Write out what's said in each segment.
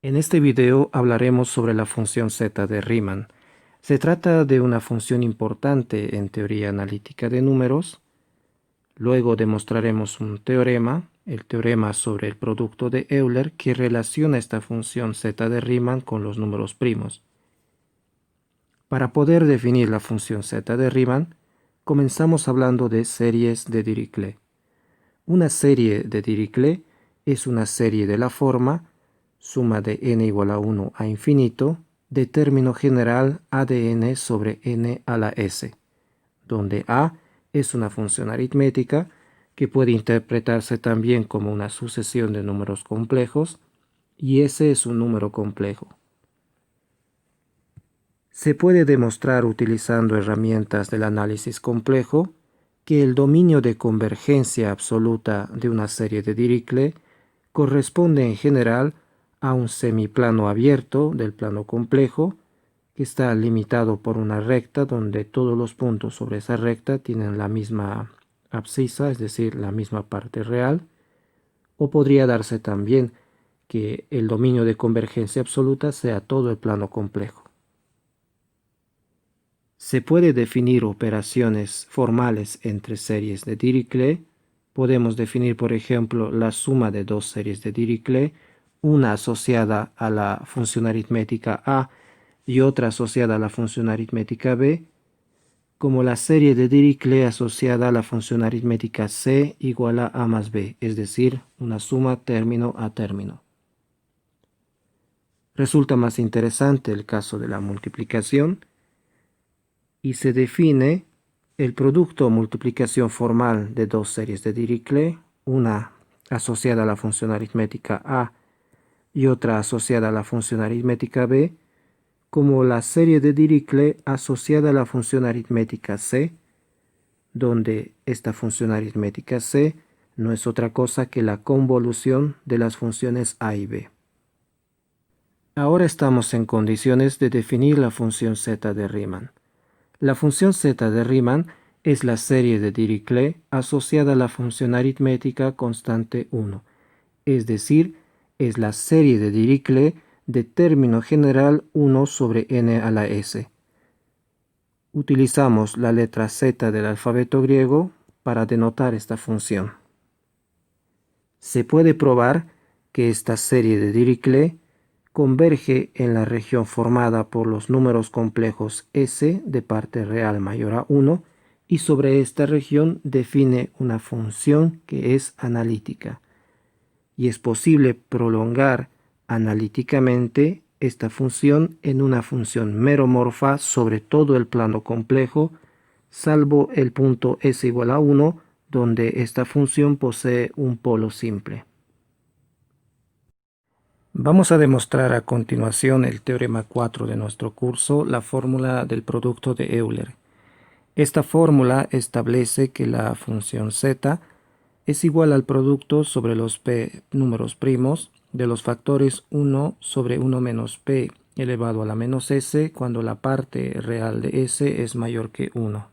En este video hablaremos sobre la función z de Riemann. Se trata de una función importante en teoría analítica de números. Luego demostraremos un teorema, el teorema sobre el producto de Euler, que relaciona esta función z de Riemann con los números primos. Para poder definir la función z de Riemann, comenzamos hablando de series de Dirichlet. Una serie de Dirichlet es una serie de la forma suma de n igual a 1 a infinito de término general a de n sobre n a la s, donde a es una función aritmética que puede interpretarse también como una sucesión de números complejos y s es un número complejo. Se puede demostrar utilizando herramientas del análisis complejo que el dominio de convergencia absoluta de una serie de Dirichlet corresponde en general a un semiplano abierto del plano complejo que está limitado por una recta donde todos los puntos sobre esa recta tienen la misma abscisa, es decir, la misma parte real, o podría darse también que el dominio de convergencia absoluta sea todo el plano complejo. Se puede definir operaciones formales entre series de Dirichlet. Podemos definir, por ejemplo, la suma de dos series de Dirichlet, una asociada a la función aritmética A y otra asociada a la función aritmética B, como la serie de Dirichlet asociada a la función aritmética C igual a A más B, es decir, una suma término a término. Resulta más interesante el caso de la multiplicación, y se define el producto o multiplicación formal de dos series de Dirichlet, una asociada a la función aritmética A y otra asociada a la función aritmética B, como la serie de Dirichlet asociada a la función aritmética C, donde esta función aritmética C no es otra cosa que la convolución de las funciones A y B. Ahora estamos en condiciones de definir la función z de Riemann. La función z de Riemann es la serie de Dirichlet asociada a la función aritmética constante 1, es decir, es la serie de Dirichlet de término general 1 sobre n a la s. Utilizamos la letra z del alfabeto griego para denotar esta función. Se puede probar que esta serie de Dirichlet converge en la región formada por los números complejos S de parte real mayor a 1 y sobre esta región define una función que es analítica. Y es posible prolongar analíticamente esta función en una función meromorfa sobre todo el plano complejo, salvo el punto S igual a 1, donde esta función posee un polo simple. Vamos a demostrar a continuación el teorema 4 de nuestro curso, la fórmula del producto de Euler. Esta fórmula establece que la función z es igual al producto sobre los p números primos de los factores 1 sobre 1 menos p elevado a la menos s cuando la parte real de s es mayor que 1.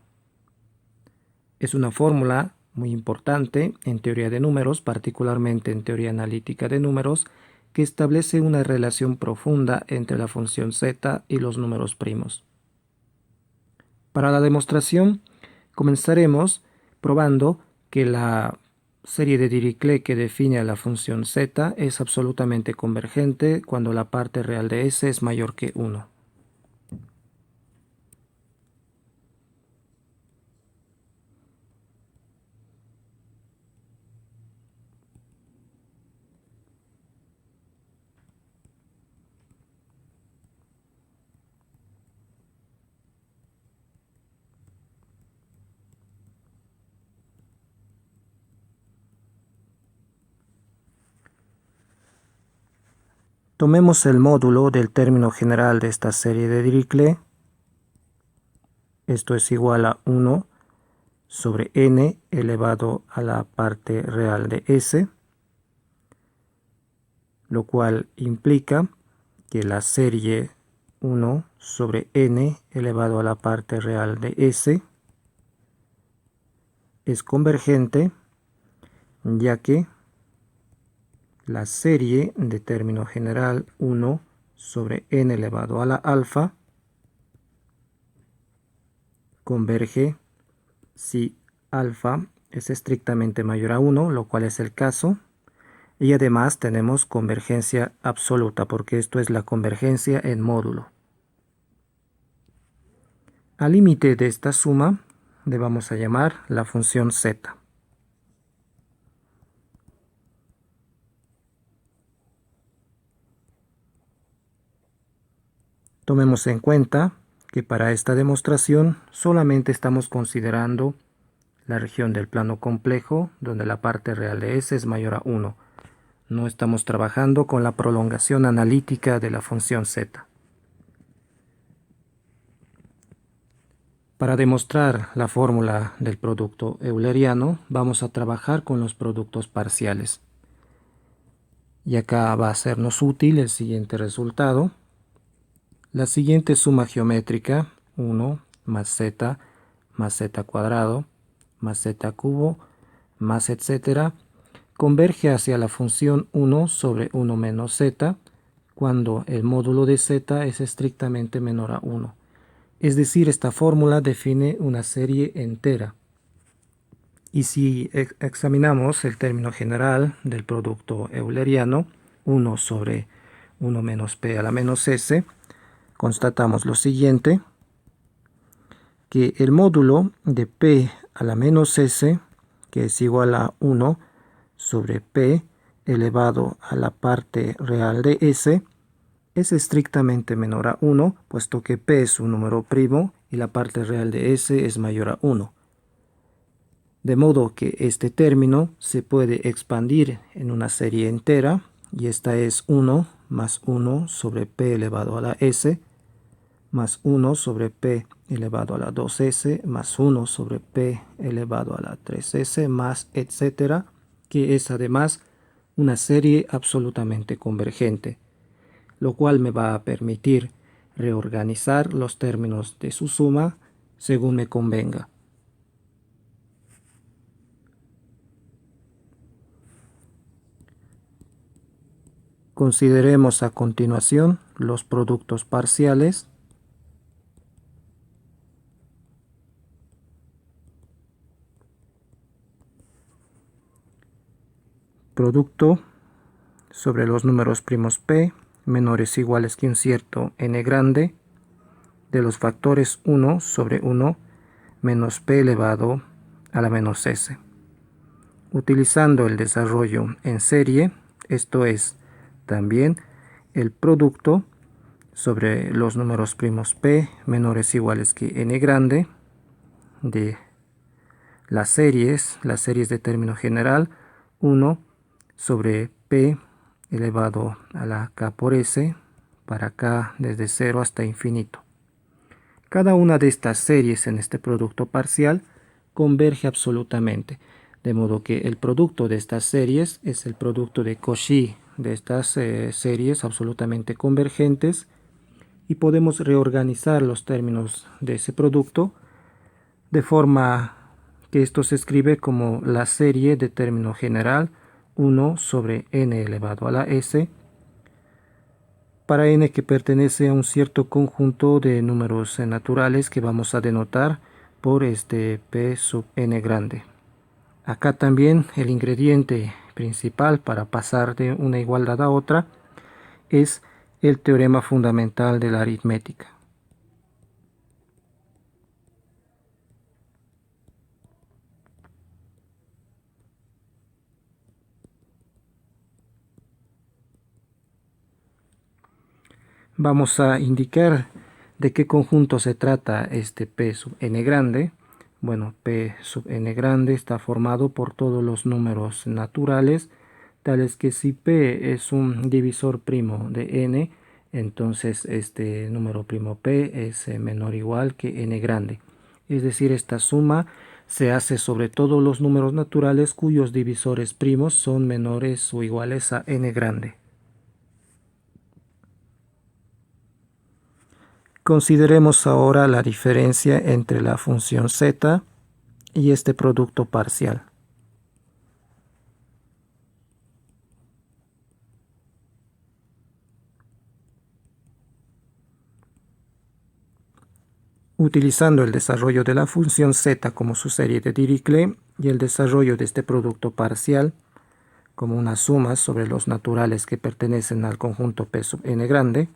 Es una fórmula muy importante en teoría de números, particularmente en teoría analítica de números, que establece una relación profunda entre la función z y los números primos. Para la demostración, comenzaremos probando que la serie de Dirichlet que define a la función z es absolutamente convergente cuando la parte real de s es mayor que 1. Tomemos el módulo del término general de esta serie de Dirichlet. Esto es igual a 1 sobre n elevado a la parte real de s, lo cual implica que la serie 1 sobre n elevado a la parte real de s es convergente, ya que la serie de término general 1 sobre n elevado a la alfa converge si alfa es estrictamente mayor a 1, lo cual es el caso. Y además tenemos convergencia absoluta, porque esto es la convergencia en módulo. Al límite de esta suma le vamos a llamar la función z. Tomemos en cuenta que para esta demostración solamente estamos considerando la región del plano complejo, donde la parte real de S es mayor a 1. No estamos trabajando con la prolongación analítica de la función z. Para demostrar la fórmula del producto euleriano, vamos a trabajar con los productos parciales. Y acá va a sernos útil el siguiente resultado. La siguiente suma geométrica, 1 más z cuadrado, más z cubo, más etcétera, converge hacia la función 1 sobre 1 menos z, cuando el módulo de z es estrictamente menor a 1. Es decir, esta fórmula define una serie entera. Y si examinamos el término general del producto euleriano, 1 sobre 1 menos p a la menos s, constatamos lo siguiente, que el módulo de p a la menos s, que es igual a 1 sobre p elevado a la parte real de s, es estrictamente menor a 1, puesto que p es un número primo y la parte real de s es mayor a 1. De modo que este término se puede expandir en una serie entera, y esta es 1 más 1 sobre p elevado a la s, más 1 sobre p elevado a la 2s, más 1 sobre p elevado a la 3s, más etcétera, que es además una serie absolutamente convergente, lo cual me va a permitir reorganizar los términos de su suma según me convenga. Consideremos a continuación los productos parciales. Producto sobre los números primos p menores o iguales que un cierto n grande de los factores 1 sobre 1 menos p elevado a la menos s. Utilizando el desarrollo en serie, esto es también el producto sobre los números primos p menores o iguales que n grande de las series de término general 1 sobre p elevado a la k por s para k desde 0 hasta infinito. Cada una de estas series en este producto parcial converge absolutamente, de modo que el producto de estas series es el producto de Cauchy de estas series absolutamente convergentes, y podemos reorganizar los términos de ese producto de forma que esto se escribe como la serie de término general 1 sobre n elevado a la s para n que pertenece a un cierto conjunto de números naturales que vamos a denotar por este p sub n grande. Acá también el ingrediente principal para pasar de una igualdad a otra es el teorema fundamental de la aritmética. Vamos a indicar de qué conjunto se trata este p sub n grande. Bueno, p sub n grande está formado por todos los números naturales, tales que si p es un divisor primo de n, entonces este número primo p es menor o igual que n grande. Es decir, esta suma se hace sobre todos los números naturales cuyos divisores primos son menores o iguales a n grande. Consideremos ahora la diferencia entre la función z y este producto parcial. Utilizando el desarrollo de la función z como su serie de Dirichlet y el desarrollo de este producto parcial como una suma sobre los naturales que pertenecen al conjunto P sub n grande,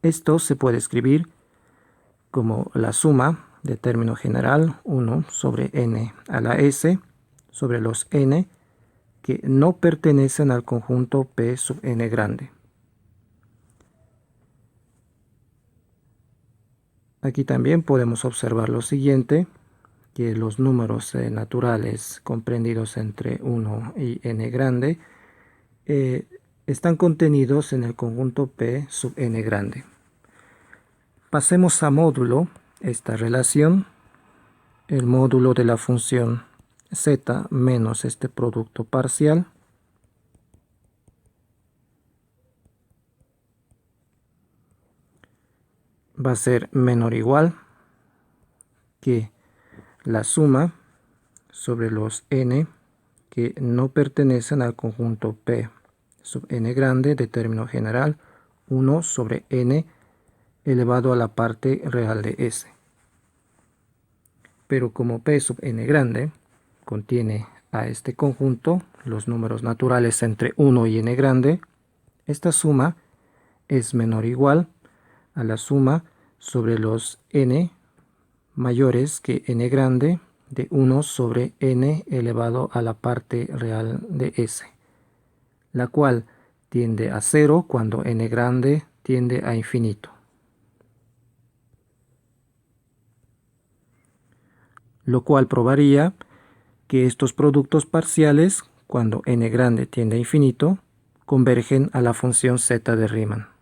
esto se puede escribir como la suma de término general 1 sobre n a la s sobre los n que no pertenecen al conjunto P sub n grande. Aquí también podemos observar lo siguiente, que los números naturales comprendidos entre 1 y n grande están contenidos en el conjunto P sub n grande. Pasemos a módulo esta relación. El módulo de la función z menos este producto parcial va a ser menor o igual que la suma sobre los n que no pertenecen al conjunto P sub n grande de término general 1 sobre n elevado a la parte real de s. Pero como P sub n grande contiene a este conjunto los números naturales entre 1 y n grande, esta suma es menor o igual a la suma sobre los n mayores que n grande de 1 sobre n elevado a la parte real de s, la cual tiende a 0 cuando n grande tiende a infinito. Lo cual probaría que estos productos parciales, cuando n grande tiende a infinito, convergen a la función z de Riemann.